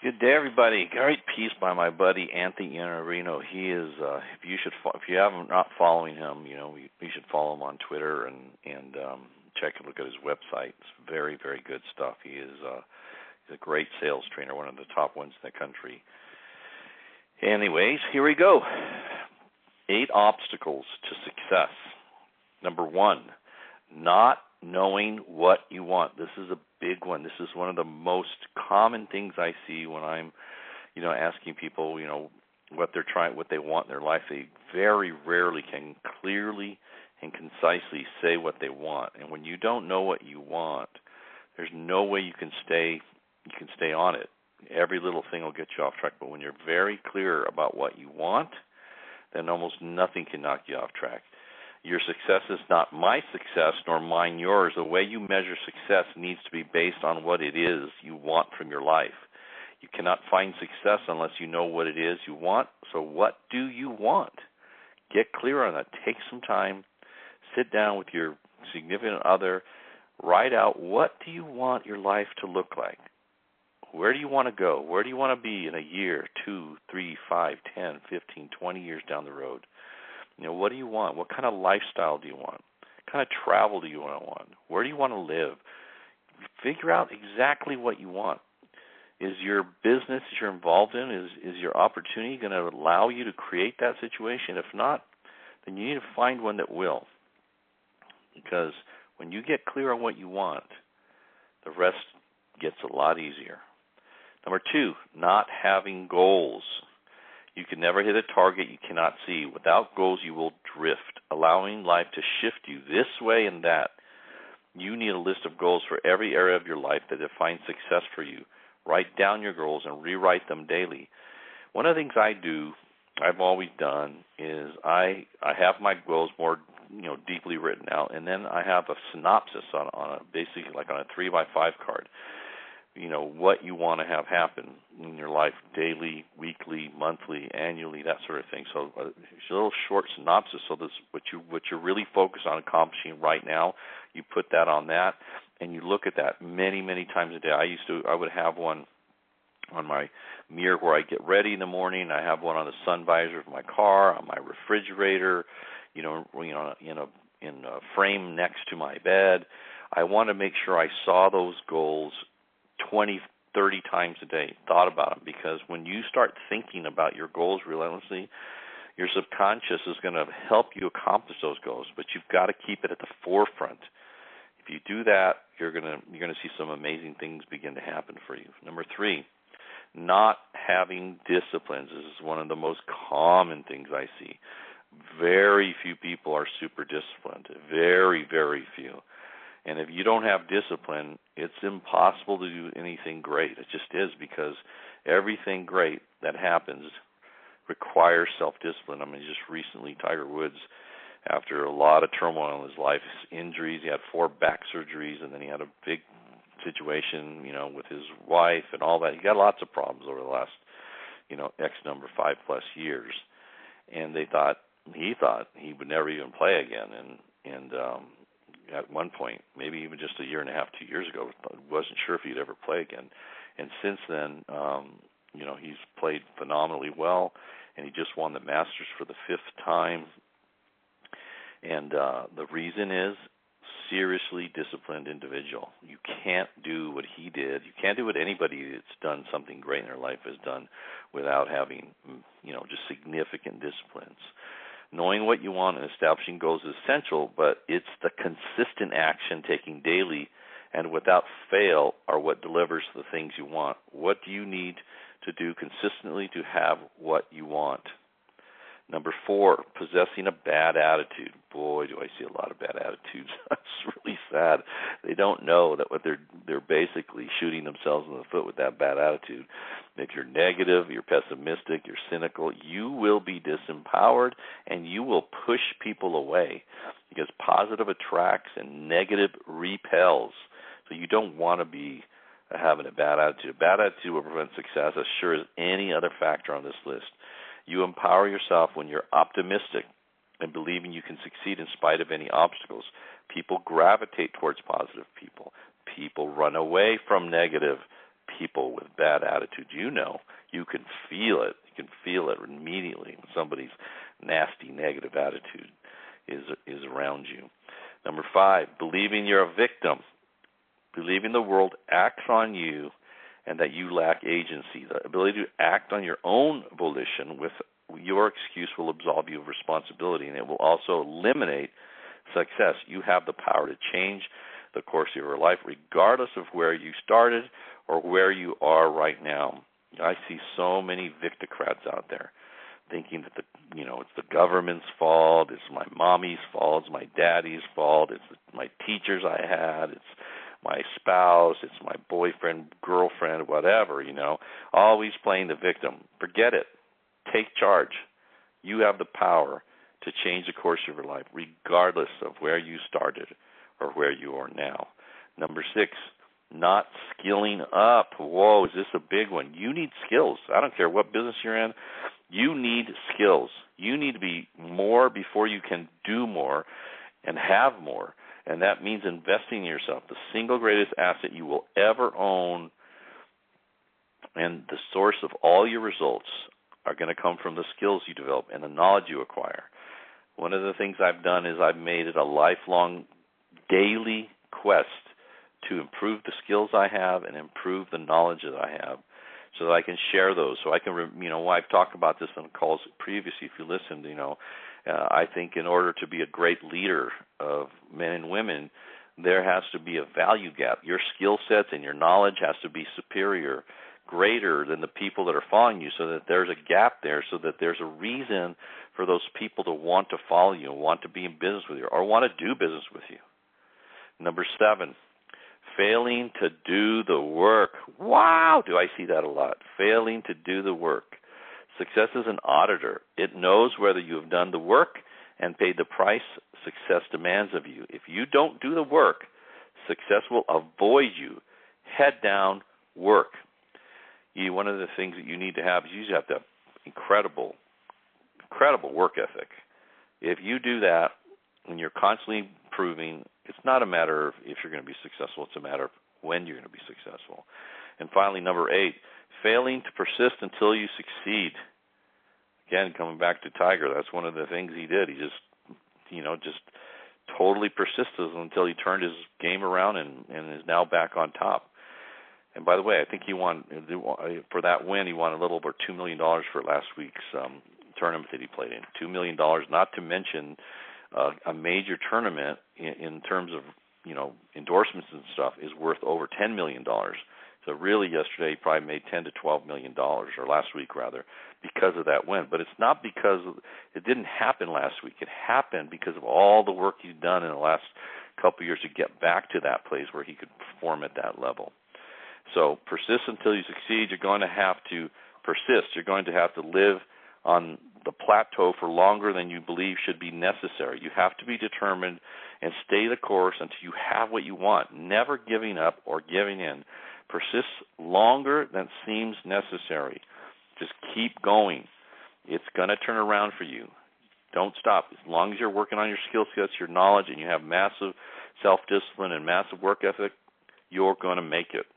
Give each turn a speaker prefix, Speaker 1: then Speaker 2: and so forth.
Speaker 1: Good day, everybody. Great piece by my buddy Anthony Iannarino. He is, if you haven't not following him, you should follow him on Twitter and check a look at his website. It's very, very good stuff. He's a great sales trainer, one of the top ones in the country. Anyways, here we go. 8 obstacles to success. Number 1, not knowing what you want. This is a big one. This is one of the most common things I see when I'm, asking people, what they want in their life. They very rarely can clearly and concisely say what they want. And when you don't know what you want, there's no way you can stay on it. Every little thing will get you off track. But when you're very clear about what you want, then almost nothing can knock you off track. Your success is not my success nor mine yours. The way you measure success needs to be based on what it is you want from your life. You cannot find success unless you know what it is you want. So what do you want? Get clear on that. Take some time. Sit down with your significant other. Write out, what do you want your life to look like? Where do you want to go? Where do you want to be in a year, 2, 3, 5, 10, 15, 20 years down the road? What do you want? What kind of lifestyle do you want? What kind of travel do you want? Where do you want to live? Figure out exactly what you want. Is your business that you're involved in, is your opportunity going to allow you to create that situation? If not, then you need to find one that will. Because when you get clear on what you want, the rest gets a lot easier. Number 2, not having goals. You can never hit a target you cannot see. Without goals, you will drift, allowing life to shift you this way and that. You need a list of goals for every area of your life that defines success for you. Write down your goals and rewrite them daily. One of the things I've always done, is I have my goals more deeply written out, and then I have a synopsis on basically like on a 3x5 card. What you want to have happen in your life daily, weekly, monthly, annually, that sort of thing. So it's a little short synopsis. So this what you're really focused on accomplishing right now, you put that on that, and you look at that many, many times a day. I would have one on my mirror where I get ready in the morning. I have one on the sun visor of my car, on my refrigerator, in a frame next to my bed. I want to make sure I saw those goals 20, 30 times a day, thought about them, because when you start thinking about your goals relentlessly, your subconscious is going to help you accomplish those goals, but you've got to keep it at the forefront. If you do that, you're going to see some amazing things begin to happen for you. Number 3, not having disciplines. This is one of the most common things I see. Very few people are super disciplined. Very, very few. And if you don't have discipline, it's impossible to do anything great. It just is, because everything great that happens requires self-discipline. Just recently, Tiger Woods, after a lot of turmoil in his life, his injuries, he had 4 back surgeries, and then he had a big situation, with his wife and all that. He got lots of problems over the last, X number, 5+ years. And he thought he would never even play again. And at one point, maybe even just a year and a half, 2 years ago, wasn't sure if he'd ever play again. And since then, he's played phenomenally well, and he just won the Masters for the 5th time. And the reason is seriously disciplined individual. You can't do what he did. You can't do what anybody that's done something great in their life has done without having, just significant disciplines. Knowing what you want and establishing goals is essential, but it's the consistent action taken daily and without fail are what delivers the things you want. What do you need to do consistently to have what you want? Number 4, possessing a bad attitude. Boy, do I see a lot of bad attitudes. It's really sad. They don't know that what they're basically shooting themselves in the foot with that bad attitude. If you're negative, you're pessimistic, you're cynical, you will be disempowered and you will push people away, because positive attracts and negative repels. So you don't want to be having a bad attitude. A bad attitude will prevent success as sure as any other factor on this list. You empower yourself when you're optimistic and believing you can succeed in spite of any obstacles. People gravitate towards positive people. People run away from negative people with bad attitudes. You know, you can feel it. You can feel it immediately when somebody's nasty, negative attitude is around you. Number 5, believing you're a victim. Believing the world acts on you and that you lack agency. The ability to act on your own volition with your excuse will absolve you of responsibility, and it will also eliminate success. You have the power to change the course of your life regardless of where you started or where you are right now. I see so many victocrats out there thinking that it's the government's fault, it's my mommy's fault, it's my daddy's fault, it's my teachers I had, it's my spouse, it's my boyfriend, girlfriend, whatever, always playing the victim. Forget it. Take charge. You have the power to change the course of your life regardless of where you started or where you are now. Number 6, not skilling up. Whoa, is this a big one? You need skills. I don't care what business you're in. You need skills. You need to be more before you can do more and have more. And that means investing in yourself. The single greatest asset you will ever own and the source of all your results are going to come from the skills you develop and the knowledge you acquire. One of the things I've done is I've made it a lifelong daily quest to improve the skills I have and improve the knowledge that I have so that I can share those. So I can, I've talked about this on calls previously if you listened, I think in order to be a great leader of men and women, there has to be a value gap. Your skill sets and your knowledge has to be superior, greater than the people that are following you, so that there's a gap there, so that there's a reason for those people to want to follow you, want to be in business with you, or want to do business with you. Number 7, failing to do the work. Wow, do I see that a lot. Failing to do the work. Success is an auditor. It knows whether you have done the work and paid the price success demands of you. If you don't do the work, success will avoid you. Head down, work. One of the things that you need to have is you have to have incredible work ethic. If you do that, when you're constantly improving, it's not a matter of if you're going to be successful, it's a matter of when you're going to be successful. And finally, number 8, failing to persist until you succeed. Again, coming back to Tiger, that's one of the things he did. He just totally persisted until he turned his game around and is now back on top. And by the way, I think he won, for that win, he won a little over $2 million for last week's tournament that he played in. $2 million, not to mention a major tournament in terms of, endorsements and stuff is worth over $10 million. So really yesterday he probably made $10 to $12 million, or last week rather, because of that win. But it's not because it didn't happen last week. It happened because of all the work he's done in the last couple of years to get back to that place where he could perform at that level. So persist until you succeed. You're going to have to persist. You're going to have to live on the plateau for longer than you believe should be necessary. You have to be determined and stay the course until you have what you want, never giving up or giving in. Persist longer than seems necessary. Just keep going. It's going to turn around for you. Don't stop. As long as you're working on your skill sets, your knowledge, and you have massive self-discipline and massive work ethic, you're going to make it.